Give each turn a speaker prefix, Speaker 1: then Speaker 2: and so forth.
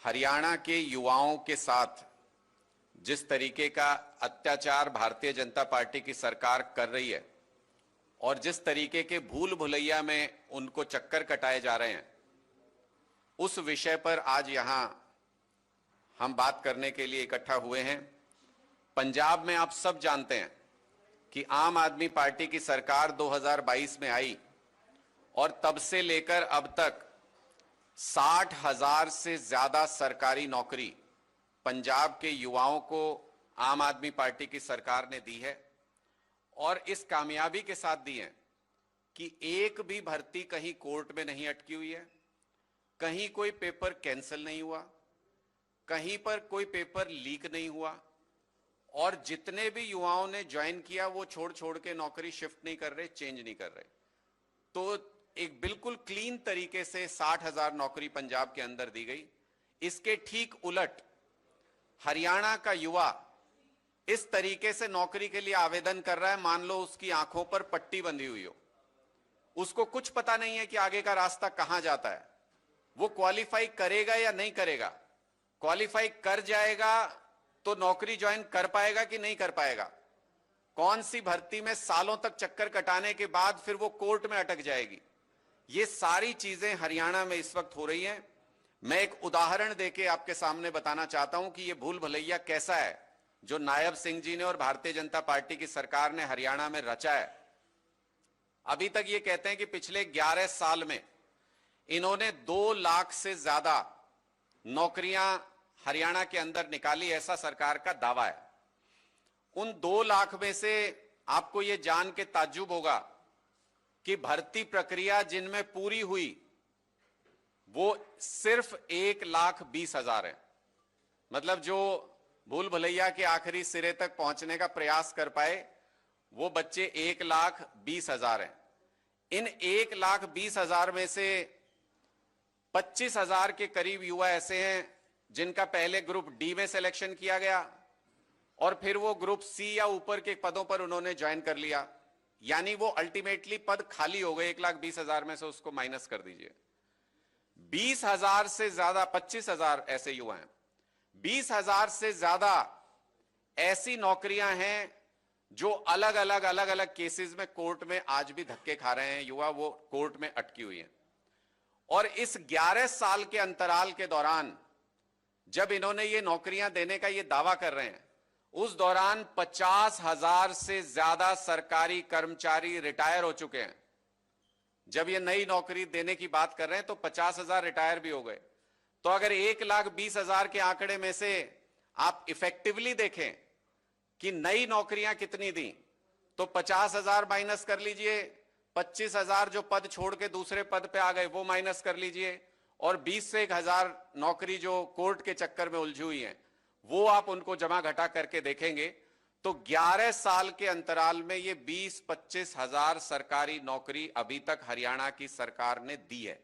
Speaker 1: हरियाणा के युवाओं के साथ जिस तरीके का अत्याचार भारतीय जनता पार्टी की सरकार कर रही है और जिस तरीके के भूल भुलैया में उनको चक्कर कटाए जा रहे हैं, उस विषय पर आज यहां हम बात करने के लिए इकट्ठा हुए हैं। पंजाब में आप सब जानते हैं कि आम आदमी पार्टी की सरकार 2022 में आई और तब से लेकर अब तक 60,000 से ज्यादा सरकारी नौकरी पंजाब के युवाओं को आम आदमी पार्टी की सरकार ने दी है और इस कामयाबी के साथ दी है कि एक भी भर्ती कहीं कोर्ट में नहीं अटकी हुई है, कहीं कोई पेपर कैंसिल नहीं हुआ, कहीं पर कोई पेपर लीक नहीं हुआ और जितने भी युवाओं ने ज्वाइन किया वो छोड़ छोड़ के नौकरी शिफ्ट नहीं कर रहे, चेंज नहीं कर रहे। तो एक बिल्कुल क्लीन तरीके से 60,000 नौकरी पंजाब के अंदर दी गई। इसके ठीक उलट हरियाणा का युवा इस तरीके से नौकरी के लिए आवेदन कर रहा है, मान लो उसकी आंखों पर पट्टी बंधी हुई हो, उसको कुछ पता नहीं है कि आगे का रास्ता कहां जाता है, वो क्वालिफाई करेगा या नहीं करेगा, क्वालिफाई कर जाएगा तो नौकरी ज्वाइन कर पाएगा कि नहीं कर पाएगा, कौन सी भर्ती में सालों तक चक्कर कटाने के बाद फिर वो कोर्ट में अटक जाएगी। ये सारी चीजें हरियाणा में इस वक्त हो रही हैं। मैं एक उदाहरण देके आपके सामने बताना चाहता हूं कि ये भूल भुलैया कैसा है जो नायब सिंह जी ने और भारतीय जनता पार्टी की सरकार ने हरियाणा में रचा है। अभी तक ये कहते हैं कि पिछले 11 साल में इन्होंने 2 लाख से ज्यादा नौकरियां हरियाणा के अंदर निकाली, ऐसा सरकार का दावा है। उन 2 लाख में से आपको यह जान के ताज्जुब होगा कि भर्ती प्रक्रिया जिनमें पूरी हुई वो सिर्फ 1,20,000 है। मतलब जो भूल भुलैया के आखिरी सिरे तक पहुंचने का प्रयास कर पाए वो बच्चे 1,20,000 हैं। इन 1,20,000 में से 25,000 के करीब युवा ऐसे हैं जिनका पहले ग्रुप डी में सिलेक्शन किया गया और फिर वो ग्रुप सी या ऊपर के पदों पर उन्होंने ज्वाइन कर लिया, यानी वो अल्टीमेटली पद खाली हो गए। 1,20,000 में से उसको माइनस कर दीजिए। 20,000 से ज्यादा, 25,000 ऐसे युवा हैं। 20,000 से ज्यादा ऐसी नौकरियां हैं जो अलग अलग केसेस में कोर्ट में आज भी धक्के खा रहे हैं युवा, वो कोर्ट में अटकी हुई हैं। और इस 11 साल के अंतराल के दौरान जब इन्होंने ये नौकरियां देने का ये दावा कर रहे हैं, उस दौरान 50,000 से ज्यादा सरकारी कर्मचारी रिटायर हो चुके हैं। जब ये नई नौकरी देने की बात कर रहे हैं तो 50,000 रिटायर भी हो गए। तो अगर 1,20,000 के आंकड़े में से आप इफेक्टिवली देखें कि नई नौकरियां कितनी दी, तो 50,000 माइनस कर लीजिए, 25,000 जो पद छोड़ के दूसरे पद पे आ गए वो माइनस कर लीजिए, और 20 से 1,000 नौकरी जो कोर्ट के चक्कर में उलझी हुई हैं वो आप उनको जमा घटा करके देखेंगे तो 11 साल के अंतराल में ये 20-25 हजार सरकारी नौकरी अभी तक हरियाणा की सरकार ने दी है।